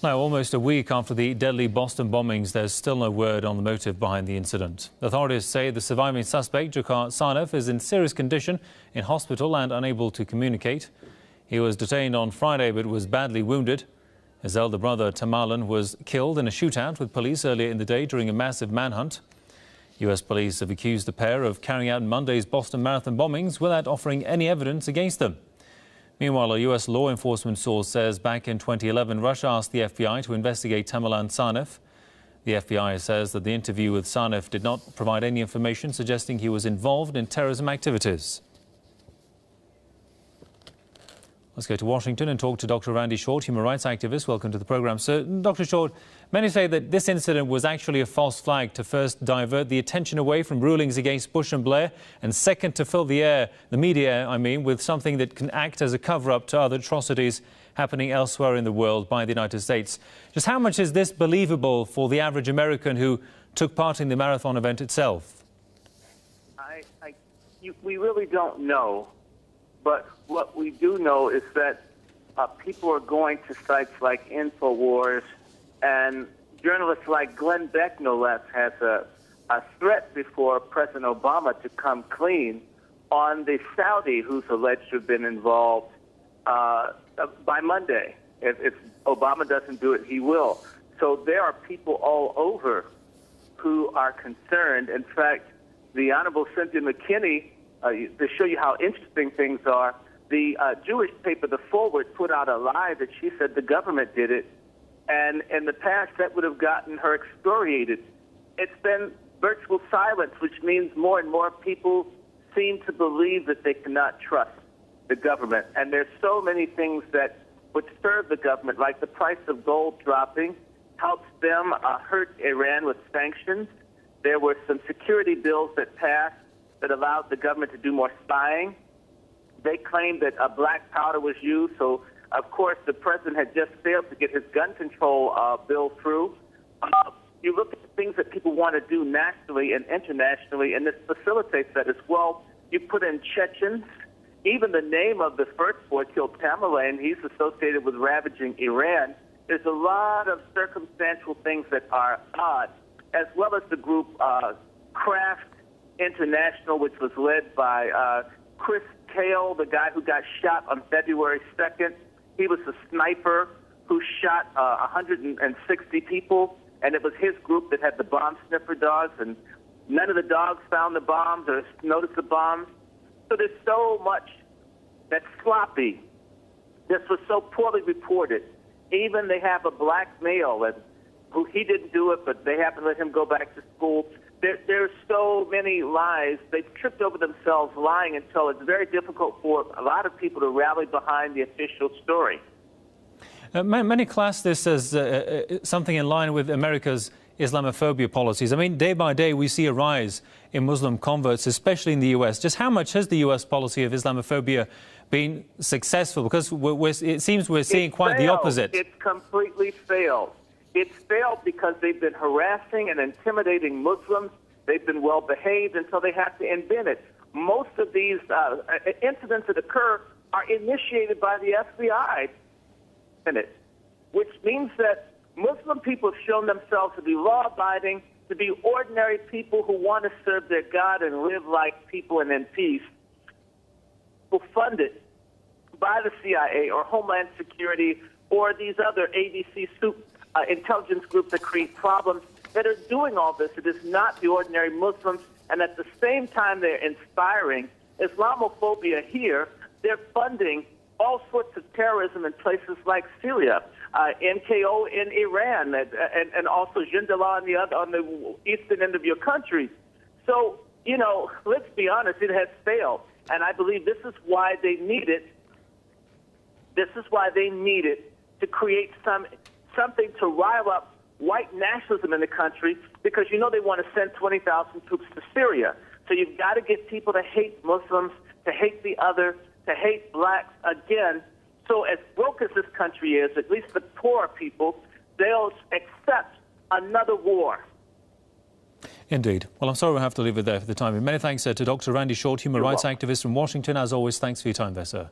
Now, almost a week after the deadly Boston bombings, there's still no word on the motive behind the incident. Authorities say the surviving suspect, Jakar Sarnaev, is in serious condition in hospital and unable to communicate. He was detained on Friday but was badly wounded. His elder brother, Tamerlan, was killed in a shootout with police earlier in the day during a massive manhunt. U.S. police have accused the pair of carrying out Monday's Boston Marathon bombings without offering any evidence against them. Meanwhile, a U.S. law enforcement source says back in 2011, Russia asked the FBI to investigate Tamerlan Sarnaev. The FBI says that the interview with Sarnaev did not provide any information suggesting he was involved in terrorism activities. Let's go to Washington and talk to Dr. Randy Short, human rights activist. Welcome to the program, sir. Dr. Short, many say that this incident was actually a false flag to first divert the attention away from rulings against Bush and Blair, and second to fill the media, with something that can act as a cover-up to other atrocities happening elsewhere in the world by the United States. Just how much is this believable for the average American who took part in the marathon event itself? We really don't know. But what we do know is that people are going to sites like InfoWars, and journalists like Glenn Beck, no less, has a threat before President Obama to come clean on the Saudi who's alleged to have been involved by Monday. If Obama doesn't do it, he will. So there are people all over who are concerned. In fact, the Honorable Cynthia McKinney, to show you how interesting things are, the Jewish paper, The Forward, put out a lie that she said the government did it, and in the past that would have gotten her excoriated. It's been virtual silence, which means more and more people seem to believe that they cannot trust the government. And there's so many things that would serve the government, like the price of gold dropping helps them hurt Iran with sanctions. There were some security bills that passed that allowed the government to do more spying. They claimed that black powder was used, so of course the president had just failed to get his gun control bill through. You look at the things that people want to do nationally and internationally, and this facilitates that as well. You put in Chechens. Even the name of the first boy killed Tamerlan, he's associated with ravaging Iran. There's a lot of circumstantial things that are odd, as well as the group Craft International, which was led by Chris Kale, the guy who got shot on February 2nd. He was a sniper who shot 160 people, and it was his group that had the bomb sniffer dogs, and none of the dogs found the bombs or noticed the bombs. So there's so much that's sloppy. This was so poorly reported. Even they have a black male who he didn't do it, but they happen to let him go back to school. There's so many lies. They've tripped over themselves lying until it's very difficult for a lot of people to rally behind the official story. Many class this as something in line with America's Islamophobia policies. Day by day we see a rise in Muslim converts, especially in the U.S. Just how much has the U.S. policy of Islamophobia been successful? Because it seems we're seeing quite the opposite. It's completely failed. It's failed because they've been harassing and intimidating Muslims. They've been well-behaved until they have to invent it. Most of these incidents that occur are initiated by the FBI, which means that Muslim people have shown themselves to be law-abiding, to be ordinary people who want to serve their God and live like people and in peace, funded by the CIA or Homeland Security or these other ABC intelligence groups that create problems that are doing all this. It is not the ordinary Muslims, and at the same time they're inspiring Islamophobia here. They're funding all sorts of terrorism in places like Syria, NKO in Iran, and also Jindallah on the eastern end of your country. So, let's be honest, it has failed, and I believe this is why they need it. This is why they need it to create something to rile up white nationalism in the country, because they want to send 20,000 troops to Syria. So you've got to get people to hate Muslims, to hate the other, to hate blacks again. So as broke as this country is, at least the poor people, they'll accept another war. Indeed. Well, I'm sorry we'll have to leave it there for the time. Many thanks to Dr. Randy Short, human rights activist from Washington. As always, thanks for your time there, sir.